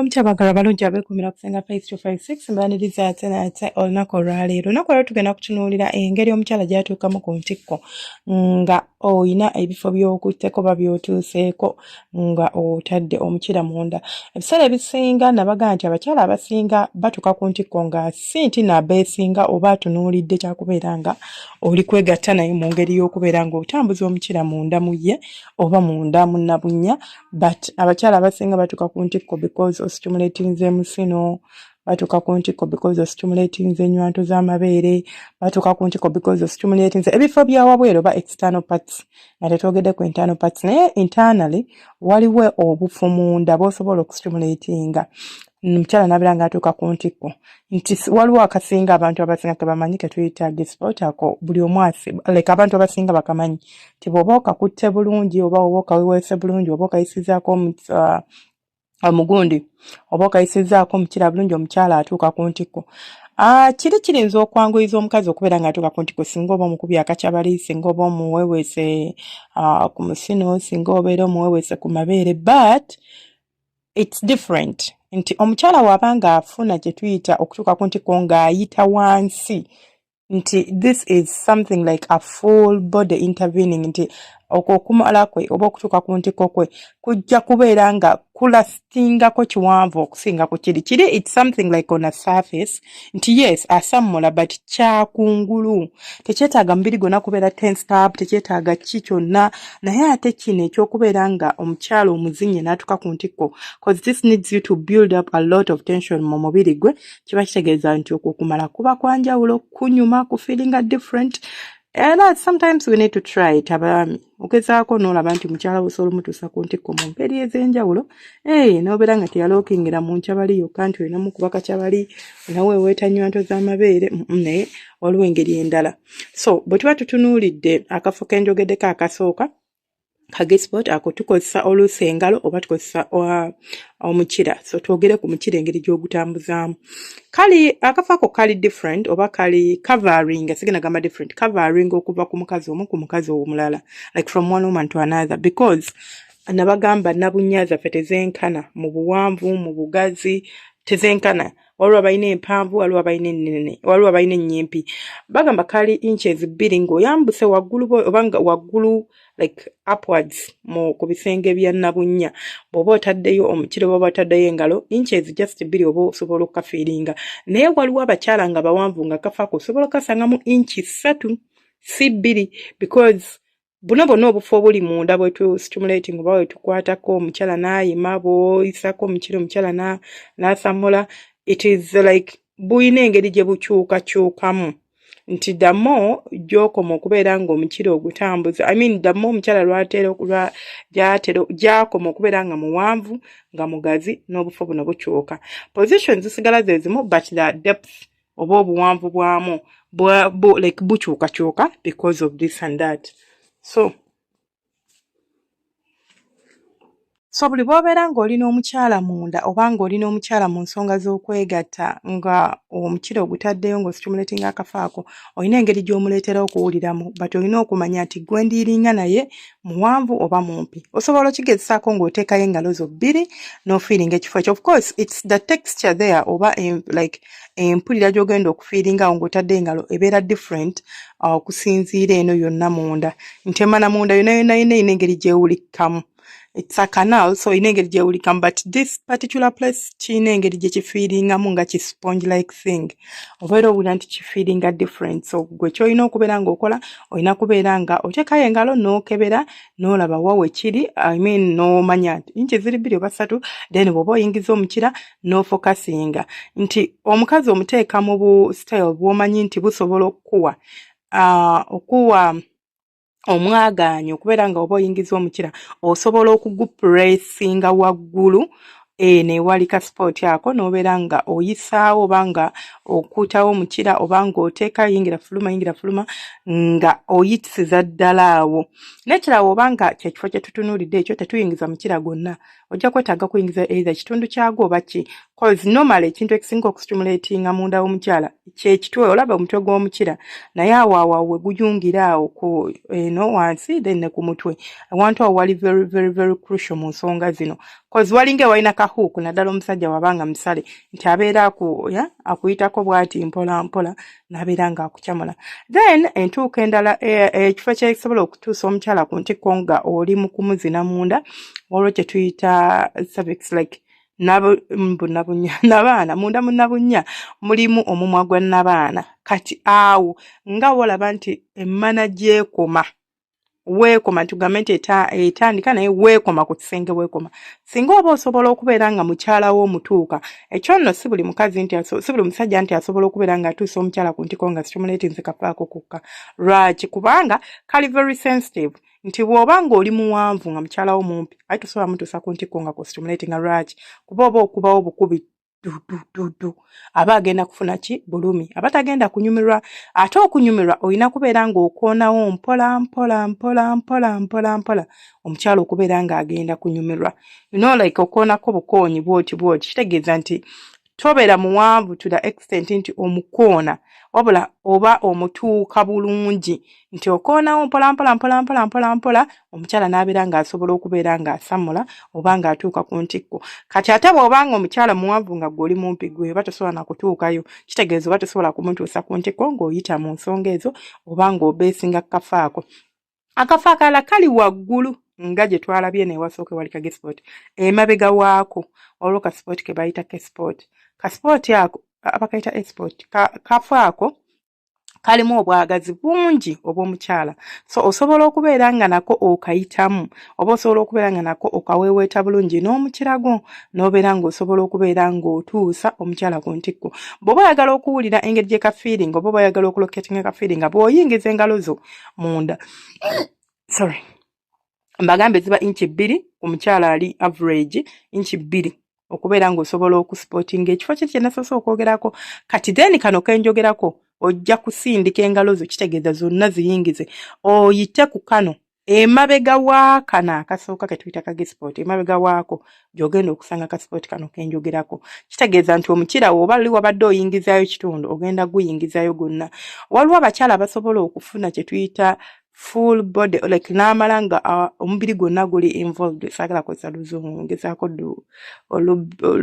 Mukyabagala balungi abeekumira kusenga Face 256 mbaniriza ate nate olunaku olwaleero. Olunaku olwaleero tugenda kutunuulira engeri omukyala gy'atuukamu ku ntikko nga oyina ebifo by'okutteko oba by'otuuseeko nga otadde omukira munda. Ebiseera ebisinga nabaga nti abakyala abasinga batuuka ku ntikko nga si nti nabeesinga oba atunuulidde kyakubeera nga oli kwegatta naye mu ngeri y'okubeera nga otambuza omukira munda mu ye oba munda mu nabunnya, but abakyala abasinga batuuka ku ntikko because ostimulating emusino, batuuka ku ntikko because ostimulating ennywanto z'amabeere, batuuka ku ntikko because ostimulating ebifo bya wabweru oba external parts nga tetwogedde ku internal parts, naye internally waliwo obufu munda bw'osobola okustimulatinga. Omukyala nabeera ng'atuuka ku ntikko nti waliwo akasinga abantu abasinga kebamanyi ketuyita G-spot ako buli omu like abantu abasinga bakamanyi nti bw'oba okakutte bulungi oba oba okaweweese bulungi oba okayisizaako omugundi oba okayisizaako omukira bulungi omukyala atuuka ku ntikko. Kiri kirinza okwanguyiza omukazi okubeera ng'atuuka ku ntikko singa oba omukubye akakyabali, singa oba omuweweese ku musino, singa obeera omuweweese ku mabeere, but it's different. Nti omukyala wabanga afuna kye tuyita okutuuka ku ntikko ng'ayita wansi, nti this is something like a full body intervening, nti okumala kwe oba okutuuka ku ntikko kwe kujja kubeera nga kulastingako kiwanvu okusinga ku kiri. It's something like on a surface, nti yes asammula but kyakungulu. Tekyetaaga mubiri gwonna kubeera tensed up, tekyetaaga ki kyonna, naye ate kino ekyokubeera nga omukyala omuzinyi n'atuuka ku ntikko, because this needs you to build up a lot of tension mu mubiri gwe, kiba kitegeeza nti okwo kumala kuba kwanjawulo, kunyuma, feeling different. And sometimes we need to try it. Abaami ogezaako n'olaba nti mukyala osobola omutuusa ku ntikko mu ngeri ez'enjawulo, n'obeera nga teyalookingira mu nkyabali yokka nti olinamu kuba kakyabali, olinaweeweeta nnywanto z'amabeere, naye waliwo engeri endala. So bwe tuba tutunuulidde akafo ke njogeddeko akasooka ka G-spot, ako tukozesa oluusi engalo oba tukozesa omukira. So twogere ku mukira engeri gy'ogutambuzaamu. Akafo ako kali different oba kali covering, sigenda gamba different, covering okuva ku mukazi omu ku mukazi omulala, like from one woman to another, because nabagamba nabunnya zaffe tezenkana mu buwanvu, mu bugazi, tezenkana. Waliwo abalina empanvu, waliwo abalina ennene, waliwo abalina ennyimpi. Bagamba kali inches 2 ng'oyambuse waggulu oba nga waggulu like upwards ku bisenge bya nabunnya. Bw'oba otaddeyo omukira oba otaddeyo engalo, inches just 2 oba osobola okukafiiringa. Naye waliwo abakyala nga bawanvu nga kafaako osobola okasangamu inches 3 si 2, because buno bonna obufu obuli munda bwe tu stimulating oba bwe tukwatako omukyala n'ayima, bw'oyisaako omukira omukyala n'asamula, it is like buyina engeri gye bukyukakyukamu, nti the more gy'okoma okubeera ng'omukira ogutambuza, the more omukyala gy'akoma okubeera nga muwanvu, nga mugazi, n'obufu buno bukyuka. Positions zisigala ze zimu, but the depth oba obuwanvu bwamu like bukyukakyuka because of this and that. So buli bw'obeera ng'olina omukyala munda oba ng'olina omukyala mu nsonga z'okwegatta nga omukira ogutaddeyo ng'ostimulating akafo ako, olina engeri gy'omuleetera okuwuliramu, but olina okumanya nti gwe ndiiringa naye muwanvu oba mumpi. Osobola okigezesaako ng'oteekayo engalo zo 2 n'ofiiringa ekifo ekyo. Of course it's the texture there oba like empulira gy'ogenda okufiiringa ng'otadde engalo ebeera different okusinziira eno yonna munda. Ntemana munda yonna ina engeri gy'ewulikamu. It's a canal, so ina engeri gy'ewulikamu, but this particular place kiyina engeri gye kifiiringamu nga ki sponge like thing. Obeera owulira nti kifiiringa different. So gwe ky'olina okubeera ng'okola, olina kubeera nga oteekayo engalo n'okebera n'olaba wa we kiri, n'omanya nti inches 2 oba 3, then bw'oba oyingiza omukira n'ofokasinga. Nti omukazi omuteeka mu bu style bw'omanyi nti busobola okuwa omwagaanyo okubeera nga oba oyingiza omukira osobola okugupressinga waggulu newalika sport ako n'obeera nga oyisaawo oba nga okuutawo omukira oba nga oteeka yingira fuluma nga oyitisiza ddala awo. Nekirawo oba nga kyekifo kye tutunuulidde ekyo tetuyingiza mukira gwonna, ojja kwetaaga kuyingiza either kitundu kyagwo oba ki, cause normally ekintu ekisinga okustimulatinga munda w'omukyala kyekitwe olaba omutwe gw'omukira naye awo we guyungira awo ku wansi then ne ku mutwe awantu awo wali very very very crucial mu nsonga zino cause walinga walina kahuuku naddala omusajja wabanga musale nti abeera akuyitako bw'ati mpola mpola n'abeera ng'akukyamula then entuuko endala ekifo kyekisobola okutuusa omukyala ku ntikko nga oli mu kumuzina munda olwo kye tuyita cervix like nabaana munda mu nabunya mulimu omumwa gwa nabaana kati awo nga wolaba nti emmana gyekoma weekoma tugambe nti etandika naye weekoma ku kisenge weekoma singa oba osobola okubeera nga mukyala w'omutuuka ekyo nno si buli mukazi nti si buli musajja nti asobola okubeera nga atuusa omukyala ku ntiko nga stimulating kafaako kukka lwaki kubanga kali very sensitive nti bw'oba ng'oli muwanvu nga mukyala wo mumpi ayi tosobola mutuusa ku ntiko nga ku stimulating lwaki kuba oba okubawo bukubi du aba agenda kufuna ki bulumi aba tagenda kunyumirwa ate okunyumirwa olina kubeera ng'okoonawo mpola mpola mpola mpola mpola mpola omukyala okubeera ng'agenda kunyumirwa like okoonako bukoonyi bwoti kitegeeza nti tobeera muwanvu to the extent nti omukoona wabula oba omutuuka bulungi nti okoonawo mpola mpola mpola mpola mpola mpola omukyala n'abeera ng'asobola okubeera ng'asamula oba ng'atuuka ku ntikko kati ate bw'obanga omukyala muwanvu nga gw'oli mumpi gwe oba tosobola na kutuukayo kitegeeza oba tosobola kumutuusa ku ntikko ng'oyita mu nsonga ezo oba ng'obeesinga kafaako akafo akalala kali waggulu nga gye twalabye newasooke wali kagespoot emabega waako olwo kaspoot ke bayita kespoot kaspoot ako abakaita export kafo ako kalimu obwagazi bungi obw'omukyala so osobola okubeera nga nako okayitamu oba osobola okubeera nga nako okaweeweeta bulungi n'omukirago n'obeera ng'osobola okubeera ng'otuusa omukyala ku ntikko bw'oba oyagala okuwulira engeri gye kafiiring oba oyagala okuloketinga kafiiring bw'oyingiza engalo zo munda mbagambe ziba inchi 2 ku mukyala ali average inchi 2 okubeera ng'osobola okusportinga ekifo kye kyenasoose okwogerako kati then kano kenjogerako ojja kusindika engalo zo kitegeeza zonna ziyingize oyite ku kano emabega waakano akasooka ke tuyita kagespoot emabega waako gy'ogenda okusanga kaspoot kano kenjogerako kitegeeza nti omukira oba oli wabadde oyingizaayo kitundu ogenda guyingizaayo gonna waliwo abakyala abasobola okufuna kye tuyita full body like n'amala nga omubiri gwonna guli involved saagala kozesa luzungu ngezaako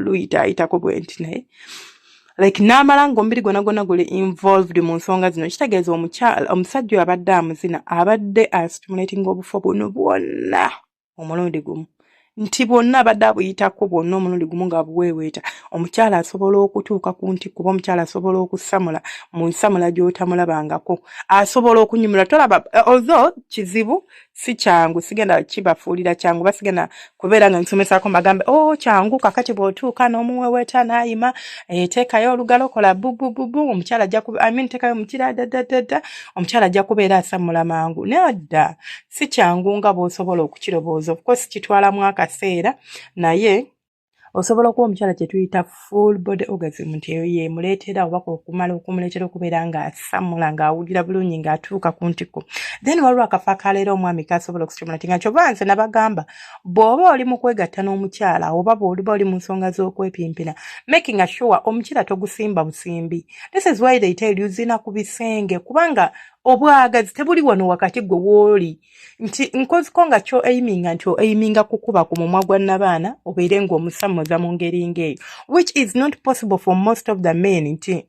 luyitaayitako bwe nti naye like n'amala nga omubiri gwonna guli involved mu nsonga zino kitegeeza omusajja abadde amuzina abadde astimulating obufo buno bwonna omulundi gumu nti bwonna abadde abuyitako bwonna omulundi gumu nga buweeweeta omukyala asobola okutuuka ku ntikko kuba omukyala asobola okusamula mu nsamula gy'otamulabangako asobola okunyumira tolaba although kizibu si kyangu sigenda kibafuulira kyangu basigenda kubeera nga nsomesako magambe kyangu kakati bw'otuuka n'omuweeweeta n'ayima teekayo olugalo kola bubububu omukyala ajja teekayo omukira dadadada omukyala ajja kubeera asamula mangu nedda si kyangu nga bw'osobola okukirowooza of course kitwalamu akaseera naye osobola okuba omukyala kye tuyita full body orgasm nti eyo yeemuleetera oba okumala okumuleetera okubeera ng'asamula ng'awulira bulungi ng'atuuka ku ntikko then waliwo akafo akaleera omwami kasobola okustimulatinga kyova nze nabagamba bw'oba oli mu kwegatta n'omukyala oba bw'oliba oli mu nsonga z'okwepimpina making sure omukira togusimba busimbi this is why they tell you zina ku bisenge kubanga obwagazi tebuli wano wakati gwe wooli nti nkoziko nga kyo aiminga nti aiminga kukuba ku mumwa gwa nabaana obeere ng'omusamuza mu ngeri ng'eyo which is not possible for most of the men nti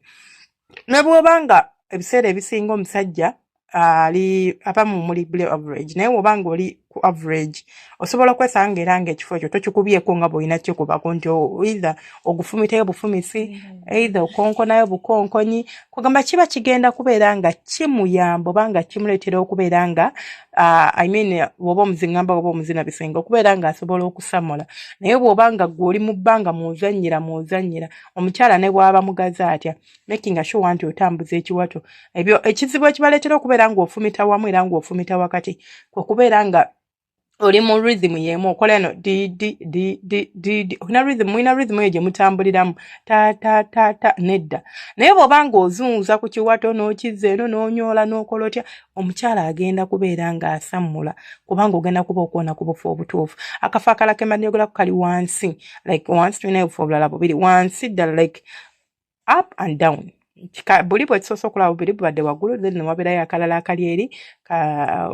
ne bw'obanga ebiseera ebisinga omusajja ali abamu muli below average naye bw'obanga oli ku average osobola okwesanga era ng'ekifo ekyo tokikubyeko nga bw'olina kikubako nti either ogufumitayo bufumisi either okonkonayo bukonkonyi kugamba kiba kigenda kubeera nga kimuyamba oba nga kimuleetera okubeera nga bw'oba omuzingamba oba omuzina bisenga okubeera nga asobola okusamula naye bw'oba nga gw'oli mu bbanga muuzannyira omukyala ne bw'aba mugazi atya making sure nti otambuza ekiwato ebyo ekizibu ekibaleetera okubeera ng'ofumita wamu era ng'ofumita wakati kwe kubeera nga oli mu rhythm yemu okola eno di olina rhythm eyo gye mutambuliramu ta nedda naye bw'oba ng'ozunza ku kiwato n'okizza eno n'onyoola n'okola otya omukyala agenda kubeera ng'asammula kubanga ogenda kuba okuwona ku bufu obutuufu akafo akalala ke mba njogerako kali wansi like wansi tulina obufu obulala bubiri wansi ddala like up and down buli bwe kisoose okulaba bubiri bubadde waggulu then wabeerayo akalala akali eri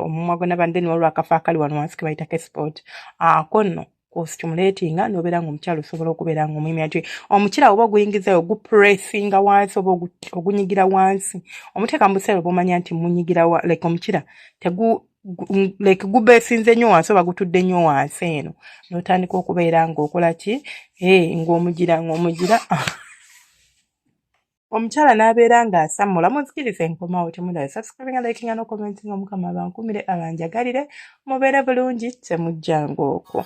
omumwa gwonna bande ne waliwo akafo akali wano wansi ke bayita kesport ako nno kostimulatinga n'obeera ng'omukyala osobola okubeera ng'omuyimya nti omukira oba oguyingizayo ogupressinga wansi oba ogunyigira wansi omuteeka mu buseera obumanya nti munyigira like omukira like gubeesinze nnyo wansi oba gutudde nnyo wansi eno n'otandika okubeera ng'okola ki ng'omugira omukyala n'abeera ng'asammula munzikirize enkomawo temuddayo subscribing liking no commenting omukama bankumire abanjagalire mubeere bulungi temujjanga okwo